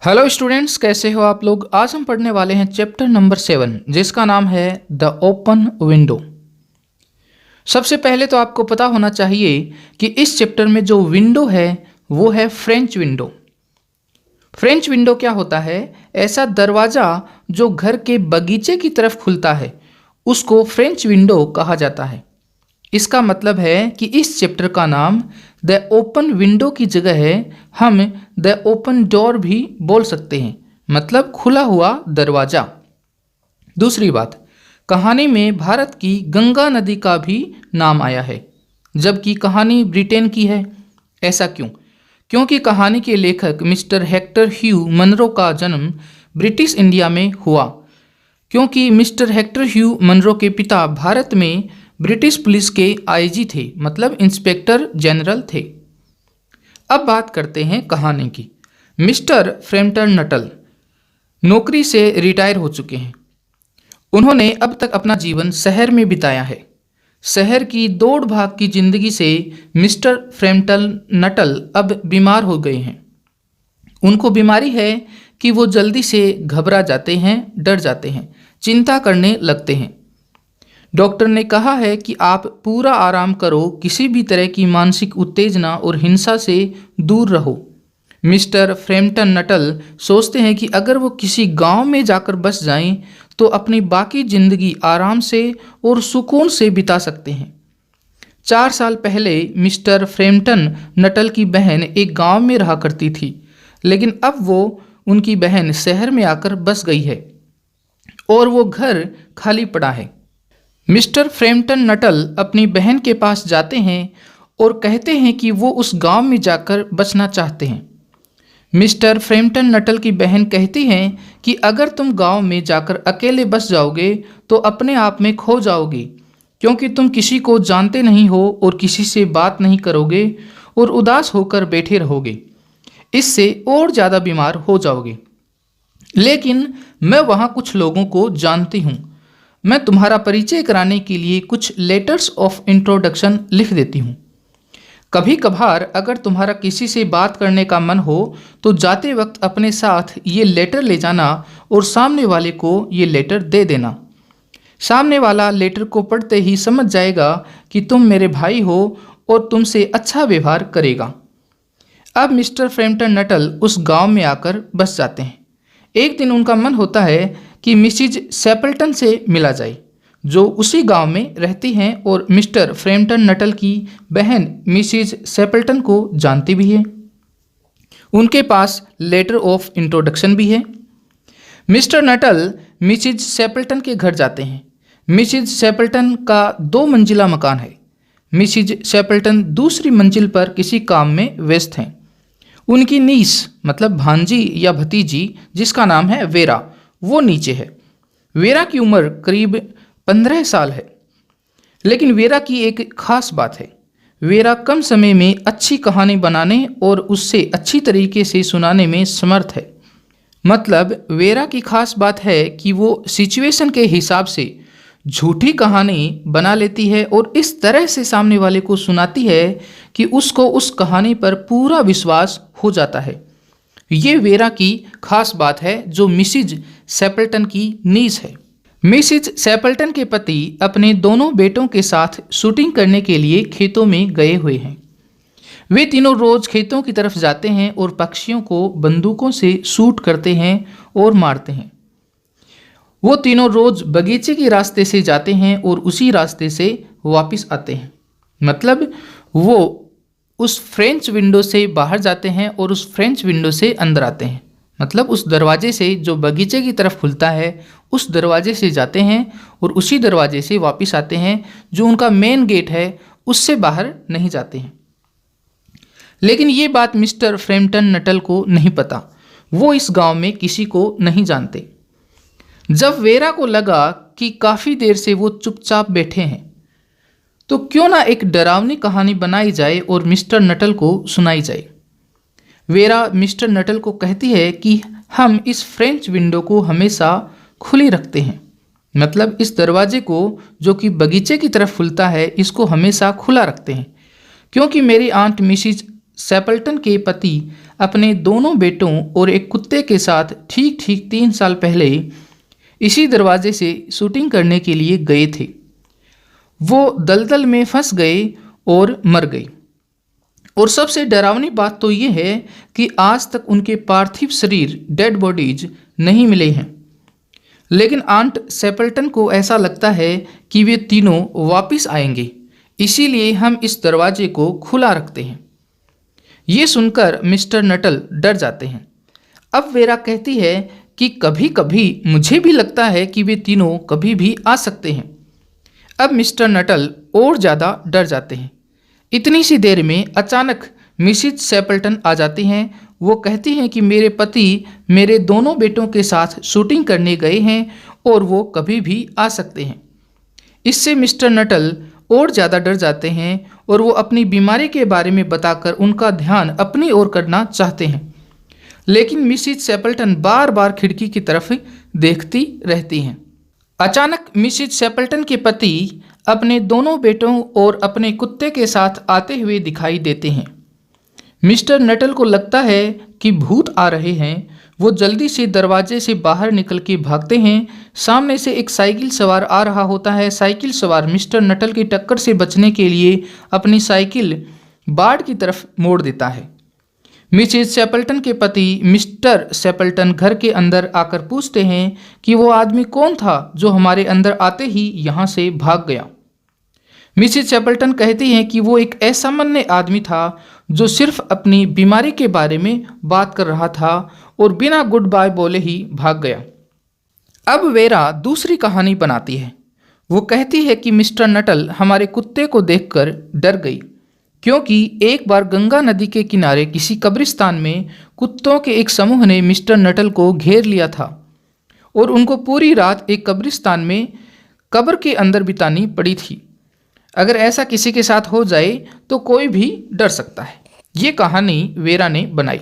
Hello students, कैसे हो आप लोग। आज हम पढ़ने वाले हैं चैप्टर नंबर 7 जिसका नाम है द ओपन विंडो। सबसे पहले तो आपको पता होना चाहिए कि इस चैप्टर में जो विंडो है वो है फ्रेंच विंडो। फ्रेंच विंडो क्या होता है? ऐसा दरवाज़ा जो घर के बगीचे की तरफ खुलता है उसको फ्रेंच विंडो कहा जाता है। इसका मतलब है कि इस चैप्टर का नाम द ओपन विंडो की जगह है हम द ओपन डोर भी बोल सकते हैं, मतलब खुला हुआ दरवाज़ा। दूसरी बात, कहानी में भारत की गंगा नदी का भी नाम आया है जबकि कहानी ब्रिटेन की है। ऐसा क्यों? क्योंकि कहानी के लेखक मिस्टर हेक्टर ह्यू मनरो का जन्म ब्रिटिश इंडिया में हुआ। क्योंकि मिस्टर हेक्टर ह्यू मनरो के पिता भारत में ब्रिटिश पुलिस के आईजी थे, मतलब इंस्पेक्टर जनरल थे। अब बात करते हैं कहानी की। मिस्टर फ्रैम्पटन नटल नौकरी से रिटायर हो चुके हैं। उन्होंने अब तक अपना जीवन शहर में बिताया है। शहर की दौड़ भाग की जिंदगी से मिस्टर फ्रैम्पटन नटल अब बीमार हो गए हैं। उनको बीमारी है कि वो जल्दी से घबरा जाते हैं, डर जाते हैं, चिंता करने लगते हैं। डॉक्टर ने कहा है कि आप पूरा आराम करो, किसी भी तरह की मानसिक उत्तेजना और हिंसा से दूर रहो। मिस्टर फ्रैम्पटन नटल सोचते हैं कि अगर वो किसी गांव में जाकर बस जाएं तो अपनी बाकी ज़िंदगी आराम से और सुकून से बिता सकते हैं। 4 साल पहले मिस्टर फ्रैम्पटन नटल की बहन एक गांव में रहा करती थी, लेकिन अब वो उनकी बहन शहर में आकर बस गई है और वो घर खाली पड़ा है। मिस्टर फ्रैम्पटन नटल अपनी बहन के पास जाते हैं और कहते हैं कि वो उस गांव में जाकर बसना चाहते हैं। मिस्टर फ्रैम्पटन नटल की बहन कहती हैं कि अगर तुम गांव में जाकर अकेले बस जाओगे तो अपने आप में खो जाओगे, क्योंकि तुम किसी को जानते नहीं हो और किसी से बात नहीं करोगे और उदास होकर बैठे रहोगे। इससे और ज़्यादा बीमार हो जाओगे। लेकिन मैं वहाँ कुछ लोगों को जानती हूँ। मैं तुम्हारा परिचय कराने के लिए कुछ लेटर्स ऑफ इंट्रोडक्शन लिख देती हूँ। कभी कभार अगर तुम्हारा किसी से बात करने का मन हो तो जाते वक्त अपने साथ ये लेटर ले जाना और सामने वाले को ये लेटर दे देना। सामने वाला लेटर को पढ़ते ही समझ जाएगा कि तुम मेरे भाई हो और तुमसे अच्छा व्यवहार करेगा। अब मिस्टर फ्रैम्पटन नटल उस गांव में आकर बस जाते हैं। एक दिन उनका मन होता है कि मिसिज सैपल्टन से मिला जाए, जो उसी गांव में रहती हैं और मिस्टर फ्रैम्पटन नटल की बहन मिसिज सैपल्टन को जानती भी है। उनके पास लेटर ऑफ इंट्रोडक्शन भी है। मिस्टर नटल मिसिज सैपल्टन के घर जाते हैं। मिसिज सैपल्टन का 2 मंजिला मकान है। मिसिज सैपल्टन दूसरी मंजिल पर किसी काम में व्यस्त हैं। उनकी नीस मतलब भांजी या भतीजी जिसका नाम है वेरा, वो नीचे है। वेरा की उम्र करीब 15 साल है। लेकिन वेरा की एक खास बात है, वेरा कम समय में अच्छी कहानी बनाने और उससे अच्छी तरीके से सुनाने में समर्थ है। मतलब वेरा की खास बात है कि वो सिचुएशन के हिसाब से झूठी कहानी बना लेती है और इस तरह से सामने वाले को सुनाती है कि उसको उस कहानी पर पूरा विश्वास हो जाता है। ये वेरा की खास बात है जो मिसिज सैपल्टन की नीज है। मिसिज सैपल्टन के पति अपने दोनों बेटों के साथ शूटिंग करने के लिए खेतों में गए हुए हैं। वे तीनों रोज खेतों की तरफ जाते हैं और पक्षियों को बंदूकों से शूट करते हैं और मारते हैं। वो तीनों रोज बगीचे के रास्ते से जाते हैं और उसी रास्ते से वापस आते हैं। मतलब वो उस फ्रेंच विंडो से बाहर जाते हैं और उस फ्रेंच विंडो से अंदर आते हैं। मतलब उस दरवाजे से जो बगीचे की तरफ खुलता है उस दरवाजे से जाते हैं और उसी दरवाजे से वापस आते हैं। जो उनका मेन गेट है उससे बाहर नहीं जाते हैं। लेकिन ये बात मिस्टर फ्रैम्पटन नटल को नहीं पता। वो इस गांव में किसी को नहीं जानते। जब वेरा को लगा कि काफ़ी देर से वो चुपचाप बैठे हैं तो क्यों ना एक डरावनी कहानी बनाई जाए और मिस्टर नटल को सुनाई जाए। वेरा मिस्टर नटल को कहती है कि हम इस फ्रेंच विंडो को हमेशा खुली रखते हैं। मतलब इस दरवाजे को जो कि बगीचे की तरफ खुलता है इसको हमेशा खुला रखते हैं, क्योंकि मेरी आंट मिसिज सैपल्टन के पति अपने दोनों बेटों और एक कुत्ते के साथ ठीक ठीक 3 साल पहले इसी दरवाजे से शूटिंग करने के लिए गए थे। वो दलदल में फंस गए और मर गए। और सबसे डरावनी बात तो ये है कि आज तक उनके पार्थिव शरीर, डेड बॉडीज नहीं मिले हैं। लेकिन आंट सेपल्टन को ऐसा लगता है कि वे तीनों वापस आएंगे, इसीलिए हम इस दरवाजे को खुला रखते हैं। ये सुनकर मिस्टर नटल डर जाते हैं। अब वेरा कहती है कि कभी कभी मुझे भी लगता है कि वे तीनों कभी भी आ सकते हैं। अब मिस्टर नटल और ज़्यादा डर जाते हैं। इतनी सी देर में अचानक मिसिज सेपल्टन आ जाती हैं। वो कहती हैं कि मेरे पति मेरे दोनों बेटों के साथ शूटिंग करने गए हैं और वो कभी भी आ सकते हैं। इससे मिस्टर नटल और ज़्यादा डर जाते हैं और वो अपनी बीमारी के बारे में बताकर उनका ध्यान अपनी ओर करना चाहते हैं। लेकिन मिसिज सेपल्टन बार बार खिड़की की तरफ देखती रहती हैं। अचानक मिसिज सेपल्टन के पति अपने दोनों बेटों और अपने कुत्ते के साथ आते हुए दिखाई देते हैं। मिस्टर नटल को लगता है कि भूत आ रहे हैं। वो जल्दी से दरवाजे से बाहर निकल के भागते हैं। सामने से एक साइकिल सवार आ रहा होता है। साइकिल सवार मिस्टर नटल की टक्कर से बचने के लिए अपनी साइकिल बाड़ की तरफ मोड़ देता है। मिसेज सेपल्टन के पति मिस्टर सेपल्टन घर के अंदर आकर पूछते हैं कि वो आदमी कौन था जो हमारे अंदर आते ही यहाँ से भाग गया। मिसेज सेपल्टन कहती हैं कि वो एक असामान्य आदमी था जो सिर्फ अपनी बीमारी के बारे में बात कर रहा था और बिना गुड बाय बोले ही भाग गया। अब वेरा दूसरी कहानी बनाती है। वो कहती है कि मिस्टर नटल हमारे कुत्ते को देखकर डर गई, क्योंकि एक बार गंगा नदी के किनारे किसी कब्रिस्तान में कुत्तों के एक समूह ने मिस्टर नटल को घेर लिया था और उनको पूरी रात एक कब्रिस्तान में कब्र के अंदर बितानी पड़ी थी। अगर ऐसा किसी के साथ हो जाए तो कोई भी डर सकता है। ये कहानी वेरा ने बनाई।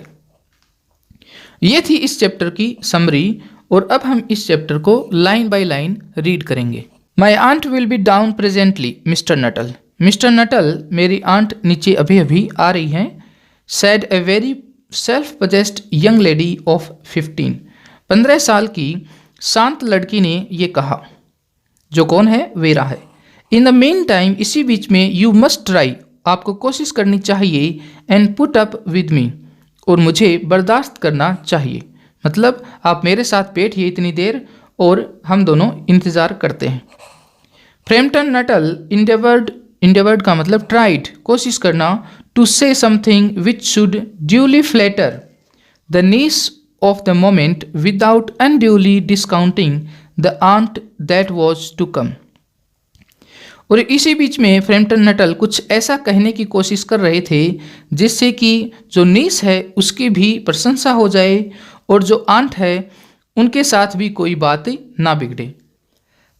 ये थी इस चैप्टर की समरी और अब हम इस चैप्टर को लाइन बाय लाइन रीड करेंगे। My aunt will be down presently Mister Nuttel. Mister Nuttel, मेरी आंट नीचे अभी अभी आ रही हैं। Said a very self possessed young lady of 15 साल की शांत लड़की ने ये कहा, जो कौन है? वेरा है। इन द मेन टाइम, इसी बीच में, यू मस्ट ट्राई, आपको कोशिश करनी चाहिए, and put up with me, और मुझे बर्दाश्त करना चाहिए। मतलब आप मेरे साथ बैठिए इतनी देर और हम दोनों इंतज़ार करते हैं। फ्रैम्पटन नटल इंडेवर्ड का मतलब ट्राइड, कोशिश करना, to say something which should duly flatter the niece of the moment without unduly discounting the aunt that was to come. और इसी बीच में फ्रैम्पटन नटल कुछ ऐसा कहने की कोशिश कर रहे थे जिससे कि जो नीस है उसकी भी प्रशंसा हो जाए और जो आंट है उनके साथ भी कोई बात ना बिगड़े।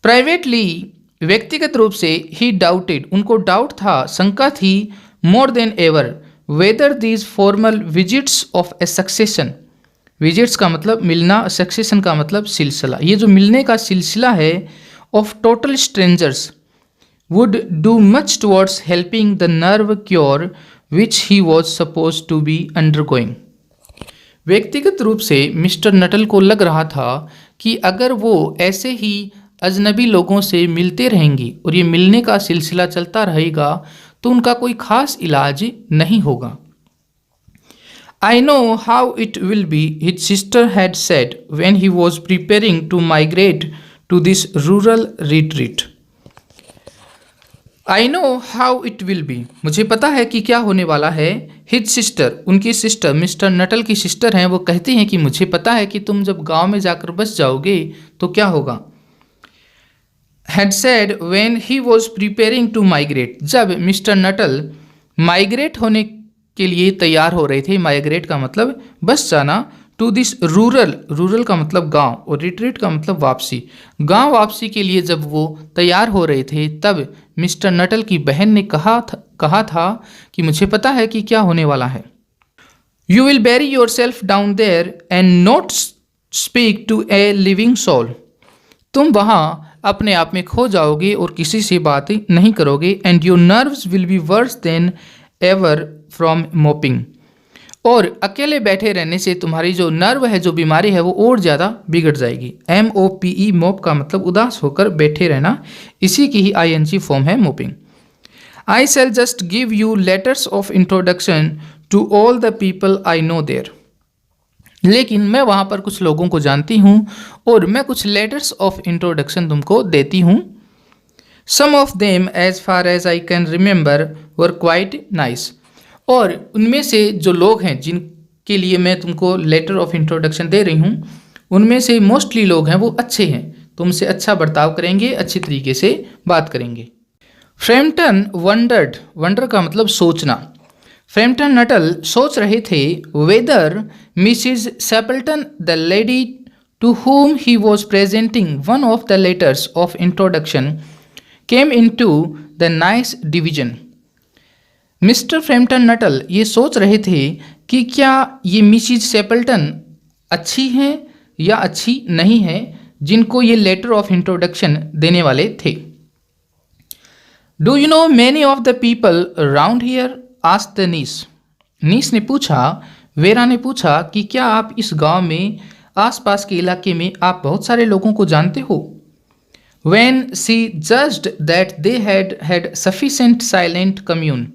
प्राइवेटली, व्यक्तिगत रूप से, ही डाउटेड, उनको डाउट था, शंका थी, more than ever, whether these formal visits of A succession, visits का मतलब मिलना, सक्सेशन का मतलब सिलसिला, ये जो मिलने का सिलसिला है, of total strangers would do much towards helping the nerve cure which he was supposed to be undergoing। व्यक्तिगत रूप से मिस्टर नटल को लग रहा था कि अगर वो ऐसे ही अजनबी लोगों से मिलते रहेंगी और ये मिलने का सिलसिला चलता रहेगा तो उनका कोई खास इलाज नहीं होगा। I know how it will be, his sister had said when he was preparing to migrate to this rural retreat। I know how it will be, मुझे पता है कि क्या होने वाला है। His sister, उनकी सिस्टर, मिस्टर नटल की सिस्टर हैं, वो कहती हैं कि मुझे पता है कि तुम जब गांव में जाकर बस जाओगे तो क्या होगा। Had said when he was preparing to migrate, जब मिस्टर नटल माइग्रेट होने के लिए तैयार हो रहे थे, माइग्रेट का मतलब बस जाना, टू दिस रूरल, रूरल का मतलब गांव और रिट्रीट का मतलब वापसी, गांव वापसी के लिए जब वो तैयार हो रहे थे तब मिस्टर नटल की बहन ने कहा था कि मुझे पता है कि क्या होने वाला है। You will bury yourself down there and not speak to a living soul, तुम वहाँ अपने आप में खो जाओगे और किसी से बात नहीं करोगे। And your nerves will be worse than ever from mopping, और अकेले बैठे रहने से तुम्हारी जो नर्व है, जो बीमारी है, वो और ज़्यादा बिगड़ जाएगी। MOPE मोप का मतलब उदास होकर बैठे रहना, इसी की ही ING फॉर्म है mopping. I shall just give you letters of introduction to all the people I know there. लेकिन मैं वहाँ पर कुछ लोगों को जानती हूँ और मैं कुछ लेटर्स ऑफ इंट्रोडक्शन तुमको देती हूँ। Some of them, as far as I can remember, were quite nice. और उनमें से जो लोग हैं जिनके लिए मैं तुमको लेटर ऑफ इंट्रोडक्शन दे रही हूँ, उनमें से मोस्टली लोग हैं वो अच्छे हैं, तुमसे अच्छा बर्ताव करेंगे, अच्छी तरीके से बात करेंगे। फ्रैम्पटन वंडर्ड, वंडर का मतलब सोचना। फ्रैम्पटन नटल सोच रहे थे whether Mrs Sappleton the lady to whom he was presenting one of the letters of introduction came into the nice division. Mister Frampton Nuttall ये सोच रहे थे कि क्या ये मिसिज सेपल्टन अच्छी हैं या अच्छी नहीं है, जिनको ये लेटर ऑफ इंट्रोडक्शन देने वाले थे। Do you know many of the people around here, asked the niece. Niece ने पूछा, वेरा ने पूछा कि क्या आप इस गांव में, आसपास के इलाके में आप बहुत सारे लोगों को जानते हो। When she judged that they had sufficient silent commune,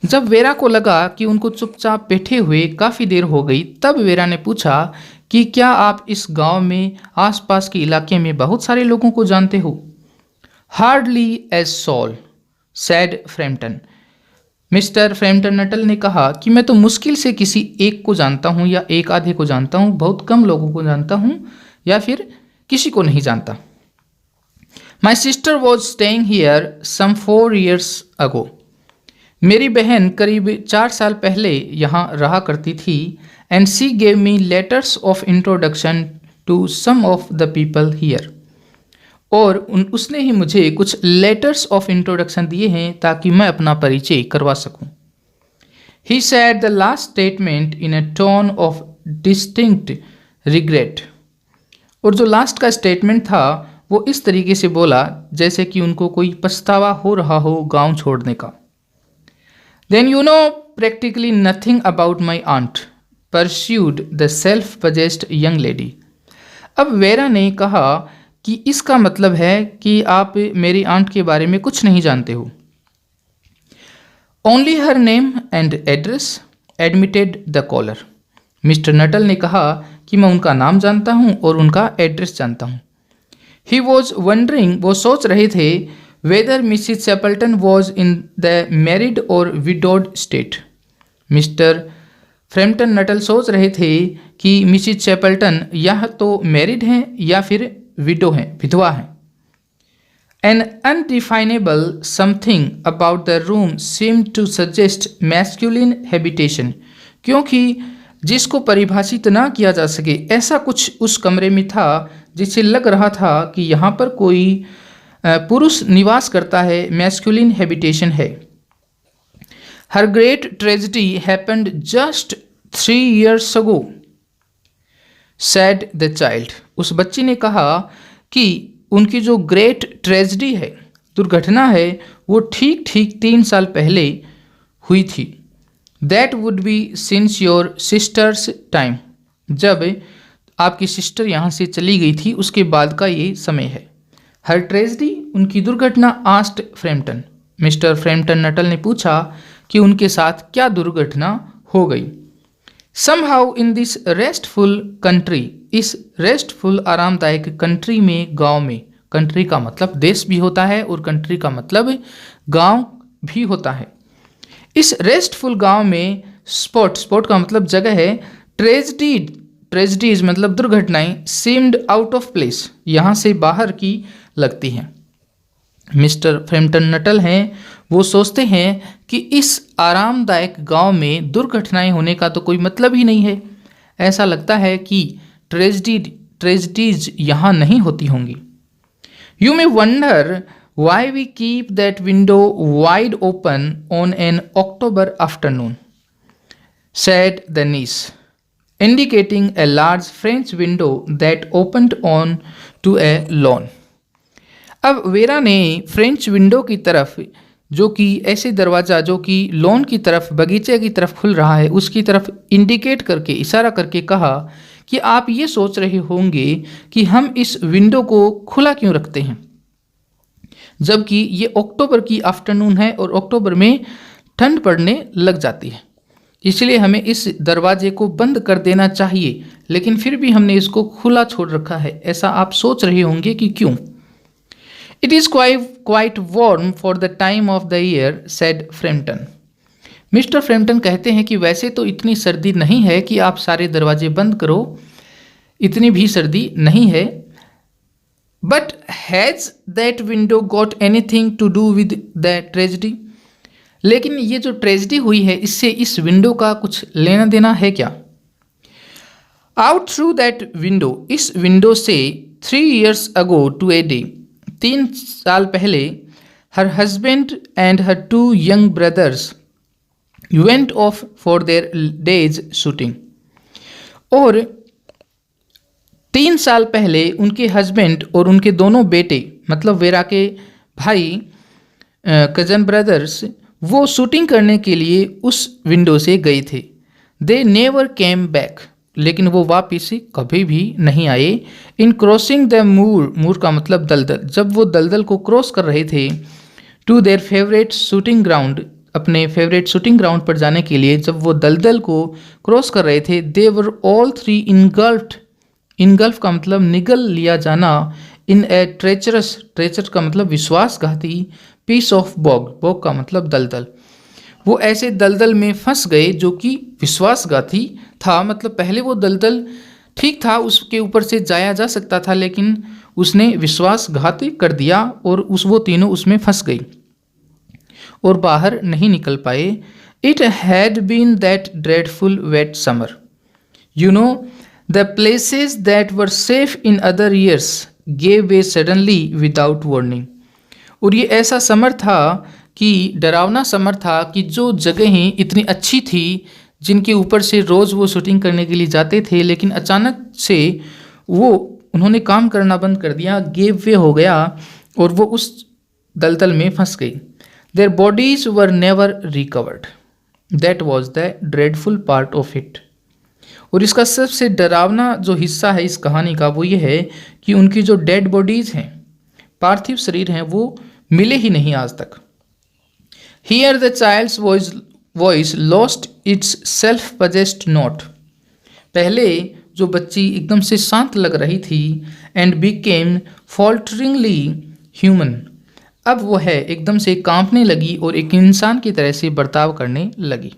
जब वेरा को लगा कि उनको चुपचाप बैठे हुए काफ़ी देर हो गई, तब वेरा ने पूछा कि क्या आप इस गांव में, आसपास के इलाके में बहुत सारे लोगों को जानते हो। Hardly as soul, said Frampton. Mister Frampton Nuttel ने कहा कि मैं तो मुश्किल से किसी एक को जानता हूँ या एक आधे को जानता हूँ, बहुत कम लोगों को जानता हूँ या फिर किसी को नहीं जानता। My sister was staying here some 4 years ago, मेरी बहन करीब 4 साल पहले यहाँ रहा करती थी। And she gave me letters of introduction to some of the people here, और उसने ही मुझे कुछ लेटर्स ऑफ इंट्रोडक्शन दिए हैं ताकि मैं अपना परिचय करवा सकूं। He said the last statement in a tone of distinct regret, और जो लास्ट का स्टेटमेंट था वो इस तरीके से बोला जैसे कि उनको कोई पछतावा हो रहा हो गांव छोड़ने का। Then you know practically nothing about my aunt, pursued the self possessed young lady. अब वेरा ने कहा कि इसका मतलब है कि आप मेरी आंट के बारे में कुछ नहीं जानते हो। Only her name and address, admitted the caller. Mister Nuttel ने कहा कि मैं उनका नाम जानता हूँ और उनका एड्रेस जानता हूँ। ही वॉज वंडरिंग, वो सोच रहे थे, whether Mrs Sappleton was in the married or widowed state. Mr Frampton Nuttel सोच रहे थे कि मिसिज सेपल्टन या तो मैरिड हैं या फिर विडो हैं, विधवा हैं। An undefinable something about the room seem to suggest masculine habitation, क्योंकि जिसको परिभाषित ना किया जा सके ऐसा कुछ उस कमरे में था जिससे लग रहा था कि यहाँ पर कोई पुरुष निवास करता है, मैस्कुलिन हैबिटेशन है। Her great tragedy happened just 3 years ago, said the child. उस बच्ची ने कहा कि उनकी जो ग्रेट ट्रेजिडी है, दुर्घटना है, वो ठीक 3 साल पहले हुई थी। That would be since your sisters time, जब आपकी सिस्टर यहाँ से चली गई थी उसके बाद का ये समय है। हर ट्रेजिडी, उनकी दुर्घटना, asked Frampton. Mister Frampton Nuttel ने पूछा कि उनके साथ क्या दुर्घटना हो गई। Somehow in this restful country, इस रेस्टफुल आरामदायक कंट्री में, गांव में, कंट्री का मतलब देश भी होता है और कंट्री का मतलब गांव भी होता है। इस रेस्टफुल गांव में स्पॉट का मतलब जगह है, ट्रेजिडीज मतलब दुर्घटनाएं, सीम्ड आउट ऑफ प्लेस, यहाँ से बाहर की लगती हैं। मिस्टर फ्रैम्पटन नटल हैं, वो सोचते हैं कि इस आरामदायक गांव में दुर्घटनाएं होने का तो कोई मतलब ही नहीं है। ऐसा लगता है कि ट्रेजिडीज यहाँ नहीं होती होंगी। You may wonder why we keep that window wide open on an October afternoon, said the niece, indicating a large French window that opened on to a lawn. अब वेरा ने फ्रेंच विंडो की तरफ जो कि ऐसे दरवाज़ा जो कि लॉन की तरफ, बगीचे की तरफ खुल रहा है, उसकी तरफ इंडिकेट करके, इशारा करके कहा कि आप ये सोच रहे होंगे कि हम इस विंडो को खुला क्यों रखते हैं, जबकि ये अक्टूबर की आफ्टरनून है और अक्टूबर में ठंड पड़ने लग जाती है, इसलिए हमें इस दरवाजे को बंद कर देना चाहिए, लेकिन फिर भी हमने इसको खुला छोड़ रखा है। ऐसा आप सोच रहे होंगे कि क्यों। It is quite warm for the time of the year, said Frampton. Mister Frampton कहते हैं कि वैसे तो इतनी सर्दी नहीं है कि आप सारे दरवाजे बंद करो, इतनी भी सर्दी नहीं है, but has that window got anything to do with the tragedy. लेकिन ये जो ट्रेजिडी हुई है, इससे इस विंडो का कुछ लेना देना है क्या। आउट थ्रू दैट विंडो, इस विंडो से 3 years ago to a day, 3 साल पहले, her husband and her 2 young brothers went off for their day's shooting। और 3 साल पहले उनके हस्बैंड और उनके दोनों बेटे, मतलब वेरा के भाई, कजन ब्रदर्स, वो शूटिंग करने के लिए उस विंडो से गए थे। दे नेवर केम बैक, लेकिन वो वापिस कभी भी नहीं आए। इन क्रॉसिंग द मूर, मूर का मतलब दलदल, जब वो दलदल को क्रॉस कर रहे थे, to their favourite shooting ground, अपने फेवरेट शूटिंग ग्राउंड पर जाने के लिए जब वो दलदल को क्रॉस कर रहे थे, दे वर ऑल 3 इनगल्फ्ड, इनगल्फ का मतलब निगल लिया जाना, इन ए ट्रेचरस, ट्रेचर का मतलब विश्वासघाती, पीस ऑफ बॉग, बॉग का मतलब दलदल। वो ऐसे दलदल में फंस गए जो कि विश्वासघाती था, मतलब पहले वो दलदल ठीक था, उसके ऊपर से जाया जा सकता था, लेकिन उसने विश्वासघाती कर दिया और वो तीनों उसमें फंस गई और बाहर नहीं निकल पाए। It had been that dreadful wet summer, you know, the places that were safe in other years gave way suddenly without warning. और ये ऐसा समर था कि डरावना समर था कि जो जगहें इतनी अच्छी थी, जिनके ऊपर से रोज़ वो शूटिंग करने के लिए जाते थे, लेकिन अचानक से वो उन्होंने काम करना बंद कर दिया, गेव वे हो गया और वो उस दलदल में फंस गई। Their bodies were never recovered, that was the dreadful part of it. और इसका सबसे डरावना जो हिस्सा है इस कहानी का, वो ये है कि उनकी जो डेड बॉडीज़ हैं, पार्थिव शरीर हैं, वो मिले ही नहीं आज तक। Here the child's voice lost its self possessed note, पहले जो बच्ची एकदम से शांत लग रही थी, एंड बिकेम फॉल्टरिंगली ह्यूमन, अब वो है एकदम से कांपने लगी और एक इंसान की तरह से बर्ताव करने लगी।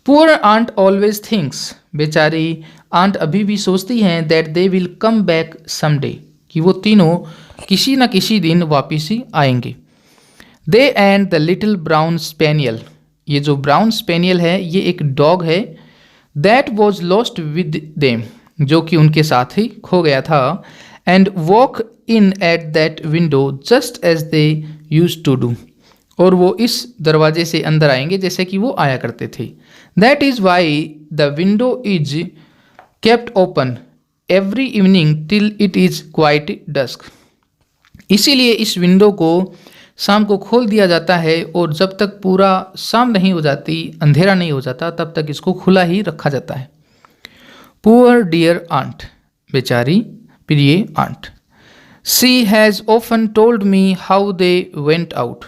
पुअर आंट ऑलवेज थिंक्स, बेचारी आंट अभी भी सोचती हैं, that they will come back someday, कि वो तीनों किसी न किसी दिन वापिस ही आएंगे। They and the little brown spaniel, ये जो ब्राउन स्पेनियल है ये एक डॉग है, that was lost with them, जो कि उनके साथ ही खो गया था, and walk in at that window just as they used to do, और वो इस दरवाजे से अंदर आएंगे जैसे कि वो आया करते थे। That is why the window is kept open every evening till it is quite dusk, इसीलिए इस विंडो को शाम को खोल दिया जाता है और जब तक पूरा शाम नहीं हो जाती, अंधेरा नहीं हो जाता, तब तक इसको खुला ही रखा जाता है। पुअर डियर आंट, बेचारी प्रिय aunt, she has often told me how they went out,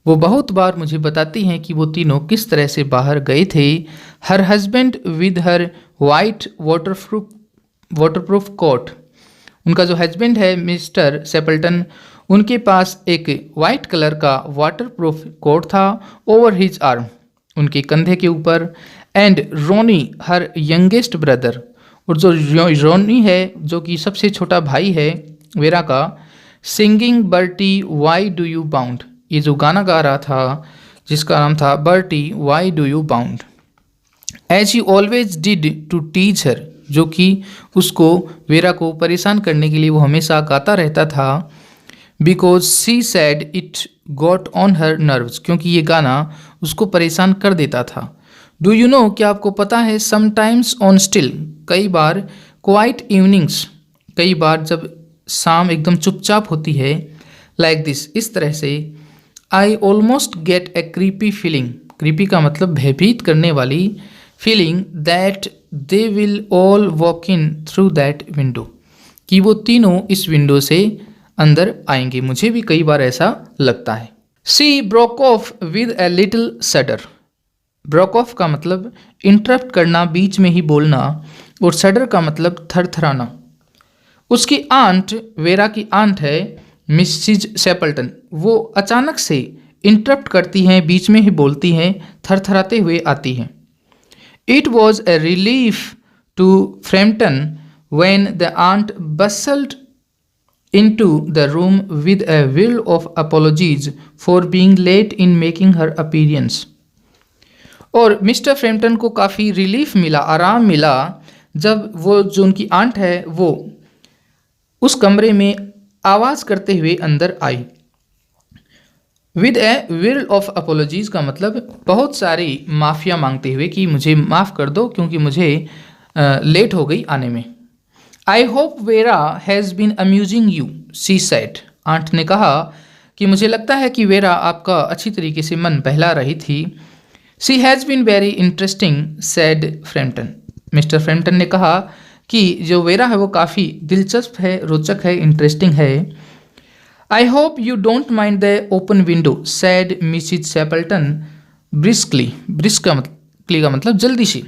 वो बहुत बार मुझे बताती हैं कि वो तीनों किस तरह से बाहर गए थे। Her husband with her white waterproof coat, उनका जो हस्बैंड है मिस्टर सेपल्टन, उनके पास एक वाइट कलर का वाटरप्रूफ कोट था, ओवर हिज आर्म, उनके कंधे के ऊपर, and Ronnie her youngest brother, और जो रोनी है जो कि सबसे छोटा भाई है वेरा का, singing Bertie why do you bound, ये जो गाना गा रहा था जिसका नाम था Bertie why do you bound, as you always did to teach her, जो कि उसको वेरा को परेशान करने के लिए वो हमेशा गाता रहता था, because she said it got on her nerves, क्योंकि ये गाना उसको परेशान कर देता था। डू यू नो, क्या आपको पता है, समटाइम्स ऑन स्टिल, कई बार, क्वाइट इवनिंग्स, कई बार जब शाम एकदम चुपचाप होती है, लाइक दिस, इस तरह से, I almost gate A creepy feeling, creepy का मतलब भयभीत करने वाली feeling, that they will all walk in through that window, कि वो तीनों इस विंडो से अंदर आएंगे, मुझे भी कई बार ऐसा लगता है। She broke off with a little shudder, broke off का मतलब इंटरप्ट करना, बीच में ही बोलना, और सडर का मतलब थरथराना। उसकी आंट, वेरा की आंट है मिसिज सेपल्टन, वो अचानक से इंटरप्ट करती हैं, बीच में ही बोलती हैं, थरथराते हुए आती हैं। It was a relief to Framton when the aunt bustled into the room with a will of apologies for being late in making her appearance। और मिस्टर फ्रैम्पटन को काफ़ी रिलीफ मिला, आराम मिला, जब वो जो उनकी आंट है वो उस कमरे में आवाज़ करते हुए अंदर आई। विद ए विल ऑफ अपोलॉजीज़ का मतलब बहुत सारी माफ़िया मांगते हुए कि मुझे माफ़ कर दो क्योंकि मुझे लेट हो गई आने में। I hope Vera has been amusing you, she said, aunt ने कहा कि मुझे लगता है कि वेरा आपका अच्छी तरीके से मन बहला रही थी। She has been very interesting, said Frampton, mister Frampton ने कहा कि जो वेरा है वो काफ़ी दिलचस्प है, रोचक है, इंटरेस्टिंग है। I hope you don't mind the open window, said Mrs Sappleton briskly, brisk का मतलब जल्दी से।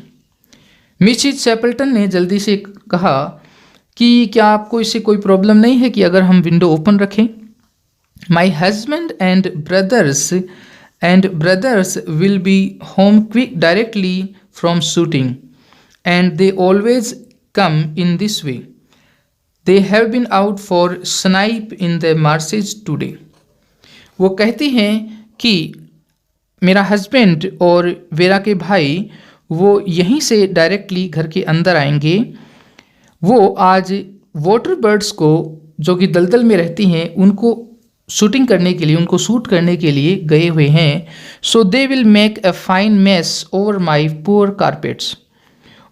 मिसिज सेपल्टन ने जल्दी से कहा कि क्या आपको इससे कोई प्रॉब्लम नहीं है कि अगर हम विंडो ओपन रखें? My husband and brothers will be home quick directly from shooting and they always come in this way. They have been out for snipe in the marshes today. वो कहती हैं कि मेरा हस्बैंड और vera के भाई वो यहीं से डायरेक्टली घर के अंदर आएंगे। वो आज वाटर बर्ड्स को जो कि दलदल में रहती हैं उनको शूटिंग करने के लिए, उनको शूट करने के लिए गए हुए हैं। So they will make a fine mess over my poor carpets.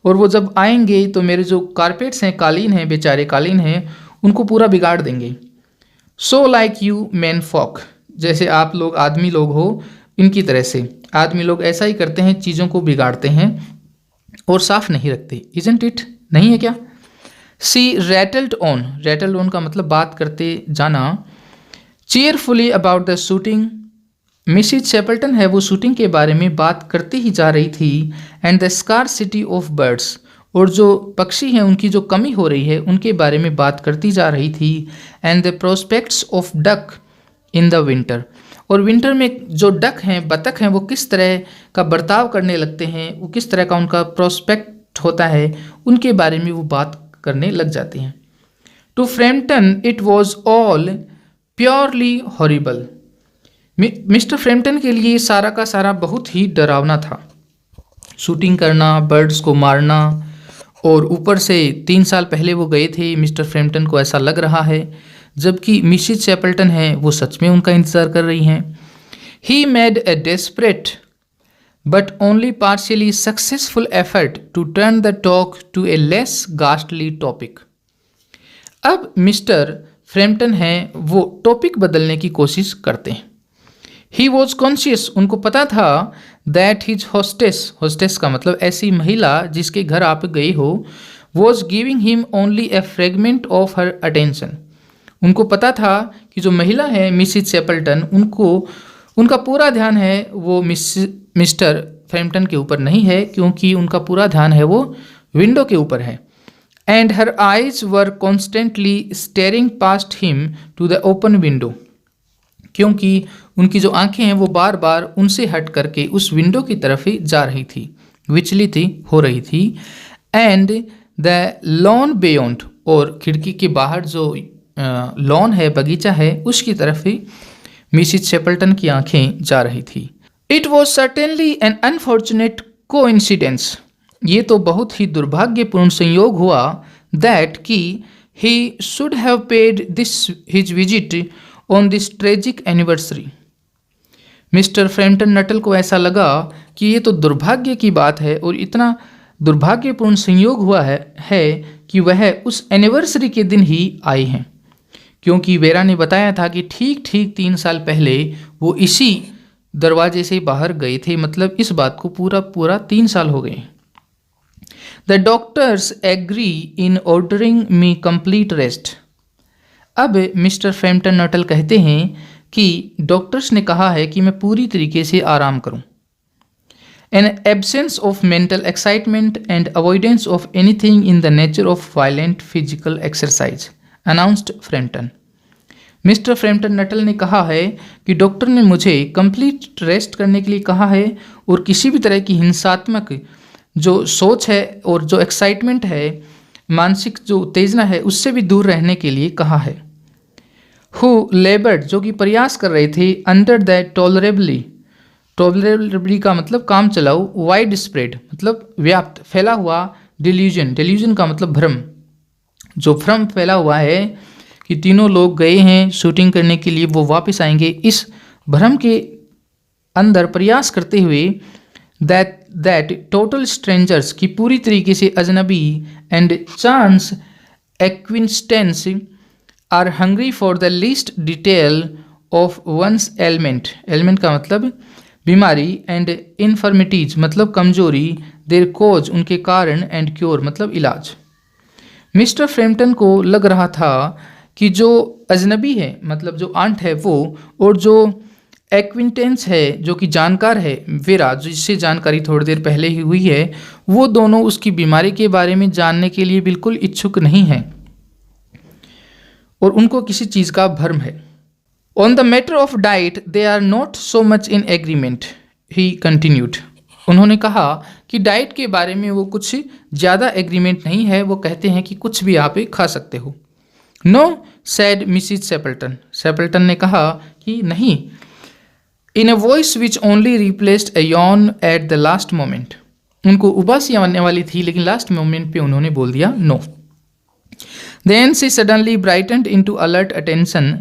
और वो जब आएंगे तो मेरे जो कारपेट्स हैं, कालीन हैं, बेचारे कालीन हैं, उनको पूरा बिगाड़ देंगे। So like you men folk, जैसे आप लोग आदमी लोग हो, इनकी तरह से आदमी लोग ऐसा ही करते हैं, चीज़ों को बिगाड़ते हैं और साफ नहीं रखते। इजंट इट, नहीं है क्या? सी रैटल्ड ऑन का मतलब बात करते जाना। Cheerfully about the shooting, Mrs Sappleton है वो शूटिंग के बारे में बात करती ही जा रही थी। And the scarcity of birds, और जो पक्षी हैं उनकी जो कमी हो रही है उनके बारे में बात करती जा रही थी। And the prospects of duck in the winter, और विंटर में जो डक हैं, बतख हैं, वो किस तरह का बर्ताव करने लगते हैं, वो किस तरह का उनका प्रोस्पेक्ट होता है, उनके बारे में वो बात करने लग जाती हैं। To Frampton it was all purely horrible, mister Frampton के लिए सारा का सारा बहुत ही डरावना था। शूटिंग करना, बर्ड्स को मारना, और ऊपर से 3 साल पहले वो गए थे, मिस्टर फ्रैम्पटन को ऐसा लग रहा है, जबकि मिसिज सेपल्टन है वो सच में उनका इंतज़ार कर रही हैं। He made a desperate but only partially successful effort to turn the talk to a less ghastly topic। अब मिस्टर फ्रैम्पटन हैं वो टॉपिक बदलने की कोशिश करते हैं। ही वॉज कॉन्शियस, उनको पता था, दैट हिज होस्टेस का मतलब ऐसी महिला जिसके घर आप गए हो, was giving him only A fragment of her attention. उनको पता था कि जो महिला है मिसिज सेपल्टन, उनका पूरा ध्यान है वो मिस्टर फ्रैम्पटन के ऊपर नहीं है, क्योंकि उनका पूरा ध्यान है वो विंडो के ऊपर है। And her eyes were constantly staring past him to the open window, क्योंकि उनकी जो आंखें हैं वो बार बार उनसे हट करके उस विंडो की तरफ ही जा रही थी, विचलित हो रही थी। एंड द लॉन बियॉन्ड, और खिड़की के बाहर जो लॉन है, बगीचा है, उसकी तरफ ही मिसिज सेपल्टन की आंखें जा रही थी। It was certainly an unfortunate coincidence, ये तो बहुत ही दुर्भाग्यपूर्ण संयोग हुआ, दैट कि he should have paid this his visit on this tragic anniversary. Mister Frampton Nuttall को ऐसा लगा कि ये तो दुर्भाग्य की बात है और इतना दुर्भाग्यपूर्ण संयोग हुआ है कि वह उस एनिवर्सरी के दिन ही आए हैं, क्योंकि वेरा ने बताया था कि ठीक ठीक 3 साल पहले वो इसी दरवाजे से बाहर गए थे, मतलब इस बात को पूरा पूरा 3 साल हो गए। The doctors agree in ordering me complete rest. अब मिस्टर फ्रैम्पटन नटल कहते हैं कि डॉक्टर्स ने कहा है कि मैं पूरी तरीके से आराम करूं। An absence of mental excitement and avoidance of anything in the nature of violent physical exercise, announced Frampton. Mister Frampton Nuttel ने कहा है कि डॉक्टर ने मुझे कंप्लीट रेस्ट करने के लिए कहा है और किसी भी तरह की हिंसात्मक जो सोच है और जो एक्साइटमेंट है, मानसिक जो उत्तेजना है, उससे भी दूर रहने के लिए कहा है। हु लेबर्ड, जो कि प्रयास कर रहे थे, अंडर द टॉलरेबली का मतलब काम चलाऊ, वाइड स्प्रेड मतलब व्याप्त, फैला हुआ, डिल्यूजन का मतलब भ्रम, जो भ्रम फैला हुआ है कि तीनों लोग गए हैं शूटिंग करने के लिए, वो वापस आएंगे, इस भ्रम के अंदर प्रयास करते हुए दैट टोटल स्ट्रेंजर्स की पूरी तरीके से अजनबी and chance acquaintances are hungry for the least detail of one's ailment का मतलब बीमारी, एंड इन्फर्मिटीज मतलब कमजोरी, देयर कोज उनके कारण, एंड क्योर मतलब इलाज। मिस्टर फ्रैम्पटन को लग रहा था कि जो अजनबी है मतलब जो आंट है वो, और जो एक्विंटेंस है जो कि जानकार है, वेरा जिससे जानकारी थोड़ी देर पहले ही हुई है, वो दोनों उसकी बीमारी के बारे में जानने के लिए बिल्कुल इच्छुक नहीं हैं और उनको किसी चीज़ का भ्रम है। On the matter of diet they are not so much in agreement, he continued. उन्होंने कहा कि डाइट के बारे में वो कुछ ज़्यादा एग्रीमेंट नहीं है, वो कहते हैं कि कुछ भी आप खा सकते हो। नो सैड मिसिज सेपल्टन ने कहा कि नहीं, in a voice which only replaced a yawn at the last moment. उनको उबासी आने वाली थी लेकिन लास्ट मोमेंट पे उन्होंने बोल दिया no. Then she suddenly brightened into alert attention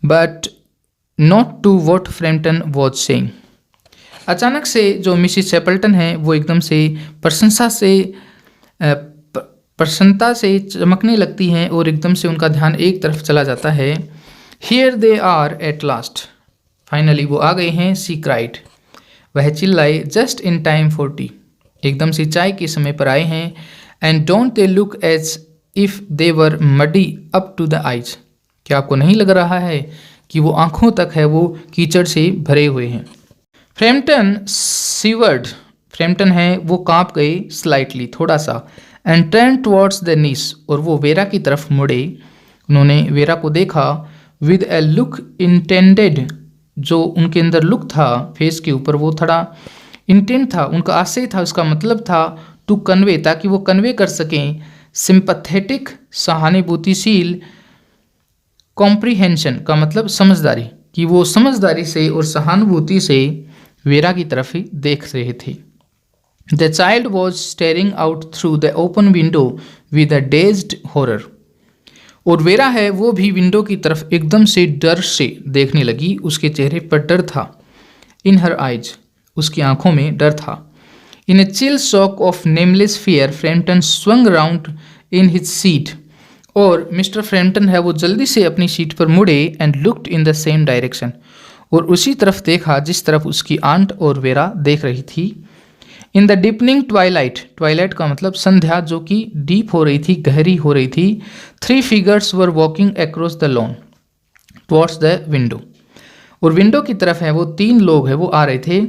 but not to what Framton was saying. अचानक से जो मिसिस सेपल्टन है वो एकदम से प्रसन्नता से चमकने लगती हैं और एकदम से उनका ध्यान एक तरफ चला जाता है। Here they are at last, finally वो आ गए हैं, सी क्राइड, वह चिल्लाए, just in time for tea, एकदम से चाय के समय पर आए हैं। And don't they look as if they were muddy up to the eyes, क्या आपको नहीं लग रहा है कि वो आंखों तक है वो कीचड़ से भरे हुए हैं। फ्रैम्पटन है वो कांप गए स्लाइटली थोड़ा सा, एंड टर्न टुवर्ड्स द नीस, और वो वेरा की तरफ मुड़े। उन्होंने वेरा को देखा विद ए लुक इंटेंडेड, जो उनके अंदर लुक था फेस के ऊपर वो थोड़ा इंटेंट था, उनका आशय था, उसका मतलब था टू कन्वे, ताकि वो कन्वे कर सकें सिंपैथेटिक सहानुभूतिशील, कॉम्प्रीहेंशन का मतलब समझदारी, कि वो समझदारी से और सहानुभूति से वेरा की तरफ ही देख रहे थे। The child was staring out through the open window with a dazed horror, और वेरा है वो भी विंडो की तरफ एकदम से डर से देखने लगी, उसके चेहरे पर डर था। इन हर आइज, उसकी आंखों में डर था। In a chill shock of nameless fear Framton swung round in his seat, और मिस्टर फ्रैम्पटन है वो जल्दी से अपनी सीट पर मुड़े and looked in the same direction, और उसी तरफ देखा जिस तरफ उसकी आंट और वेरा देख रही थी। इन द डिपनिंग ट्वाइलाइट का मतलब संध्या जो कि डीप हो रही थी, गहरी हो रही थी। 3 figures were walking across the lawn towards the window, और विंडो की तरफ है वो 3 लोग हैं वो आ रहे थे।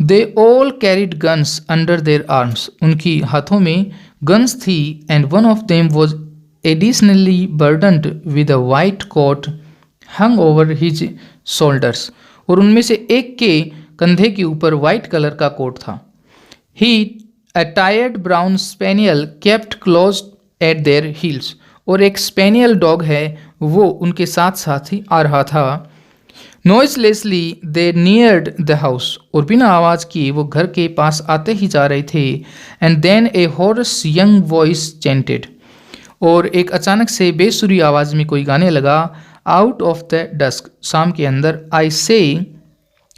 They all carried guns under their arms, उनकी हाथों में गन्स थी, and one of them was additionally burdened with a white coat hung over his shoulders, और उनमें से एक के कंधे के ऊपर वाइट कलर का कोट था। ही a tired brown spaniel kept close at their heels, और एक स्पेनियल डॉग है वो उनके साथ साथ ही आ रहा था। नॉइसलेसली दे नियर्ड द हाउस, और बिना आवाज़ किए वो घर के पास आते ही जा रहे थे। And then a hoarse young voice chanted, और एक अचानक से बेसुरी आवाज़ में कोई गाने लगा। आउट ऑफ द डस्क, शाम के अंदर, आई से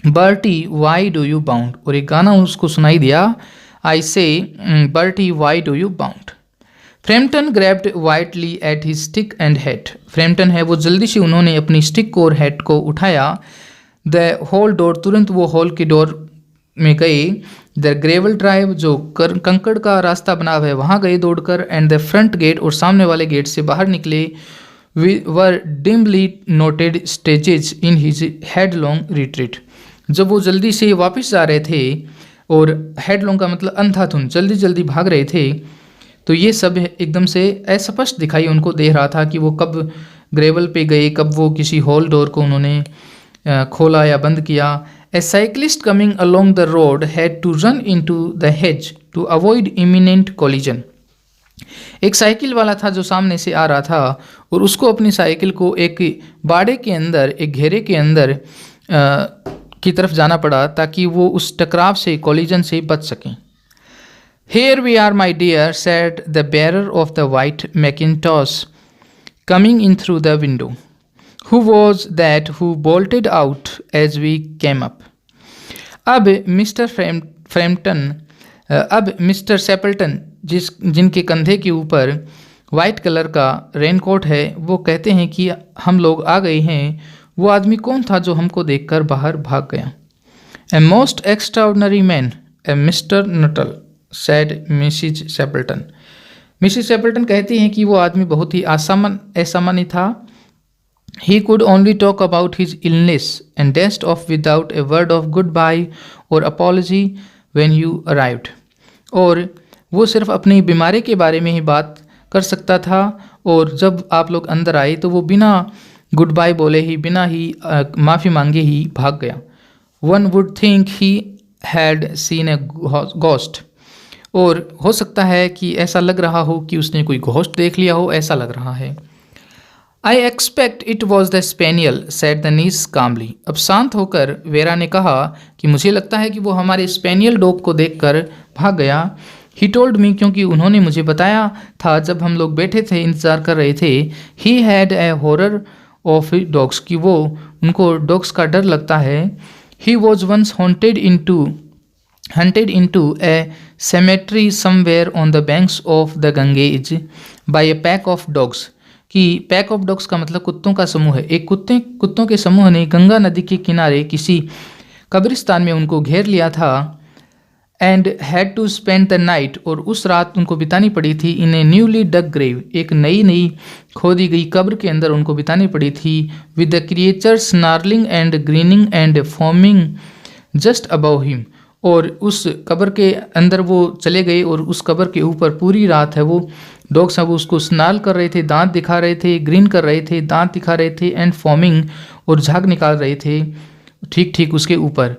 Bertie why do you bound, और एक गाना उसको सुनाई दिया, आई से Bertie why do you bound. Frampton grabbed vitally at his stick and hat. Frampton है वो जल्दी से उन्होंने अपनी स्टिक और हैट को उठाया। द होल डोर, तुरंत वो हॉल की डोर में गए। द ग्रेवल ड्राइव, जो कंकड़ का रास्ता बना हुआ है वहाँ गए दौड़कर। एंड द फ्रंट गेट, और सामने वाले गेट से बाहर निकले। Were dimly noted stages in his headlong retreat. जब वो जल्दी से वापस जा रहे थे, और हेडलॉन्ग का मतलब अंधाधुंध जल्दी जल्दी भाग रहे थे, तो ये सब एकदम से अस्पष्ट दिखाई उनको दे रहा था कि वो कब ग्रेवल पे गए, कब वो किसी हॉल डोर को उन्होंने खोला या बंद किया। A cyclist coming along the road had to run into the hedge to avoid imminent collision. एक साइकिल वाला था जो सामने से आ रहा था, और उसको अपनी साइकिल को एक बाड़े के अंदर, एक घेरे के अंदर की तरफ जाना पड़ा ताकि वो उस टकराव से, कोलिजन से बच सकें। Here we are, my dear, said the bearer of the white Macintosh, coming in through the window. Who was that who bolted out as we came up? अब मिस्टर सेपल्टन जिनके कंधे के ऊपर वाइट कलर का raincoat है, वो कहते हैं कि हम लोग आ गए हैं। वो आदमी कौन था जो हमको देखकर बाहर भाग गया? A most extraordinary man, a Mr. Nuttall, said Mrs सेपल्टन। Mrs सेपल्टन कहती हैं कि वो आदमी बहुत ही असामान्य था। He could only talk about his illness and dashed off without a word of goodbye or apology when you arrived. और वो सिर्फ अपनी बीमारी के बारे में ही बात कर सकता था, और जब आप लोग अंदर आए तो वो बिना गुड बाय बोले ही, बिना ही माफ़ी मांगे ही भाग गया। One would think he had seen a ghost. और हो सकता है कि ऐसा लग रहा हो कि उसने कोई घोस्ट देख लिया हो, ऐसा लग रहा है। I expect it was the spaniel, said the niece calmly. अब शांत होकर वेरा ने कहा कि मुझे लगता है कि वो हमारे स्पेनियल डॉग को देखकर भाग गया। ही टोल्ड मी, क्योंकि उन्होंने मुझे बताया था जब हम लोग बैठे थे, इंतज़ार कर रहे थे। He had a horror of dogs, कि वो उनको डॉग्स का डर लगता है। He was once hunted into a cemetery somewhere on the banks of the Ganges by a pack of dogs. कि पैक ऑफ डॉग्स का मतलब कुत्तों का समूह है। एक कुत्तों के समूह ने गंगा नदी के किनारे किसी कब्रिस्तान में उनको घेर लिया था। And had to spend the night, और उस रात उनको बितानी पड़ी थी। इन ए न्यूली डग ग्रेव, एक नई खोदी गई कब्र के अंदर उनको बितानी पड़ी थी। With the creature snarling and grinning and forming just above him, और उस कब्र के अंदर वो चले गए, और उस कब्र के ऊपर पूरी रात है वो डॉग्स हैं वो उसको स्नाल कर रहे थे, दांत दिखा रहे थे, ग्रीन कर रहे थे, दांत दिखा रहे थे, एंड फॉर्मिंग, और झाग निकाल रहे थे ठीक उसके ऊपर।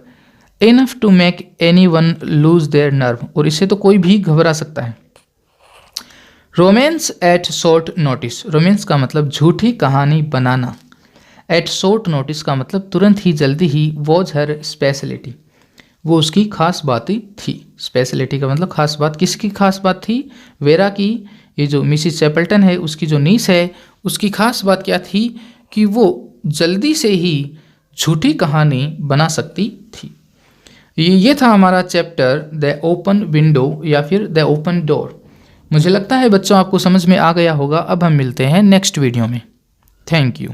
Enough to make any one lose their nerve, और इससे तो कोई भी घबरा सकता है। Romance at short notice, romance का मतलब झूठी कहानी बनाना। एट शॉर्ट नोटिस का मतलब तुरंत ही, जल्दी ही। वॉज हर स्पेशलिटी, वो उसकी खास बातें थी। स्पेशलिटी का मतलब खास बात। किसकी खास बात थी? वेरा की। ये जो मिसिस सेपल्टन है, उसकी जो नीस है, उसकी खास बात क्या थी? कि वो जल्दी से ही झूठी कहानी बना सकती थी। ये था हमारा चैप्टर द ओपन विंडो या फिर द ओपन डोर। मुझे लगता है बच्चों आपको समझ में आ गया होगा। अब हम मिलते हैं नेक्स्ट वीडियो में। Thank you.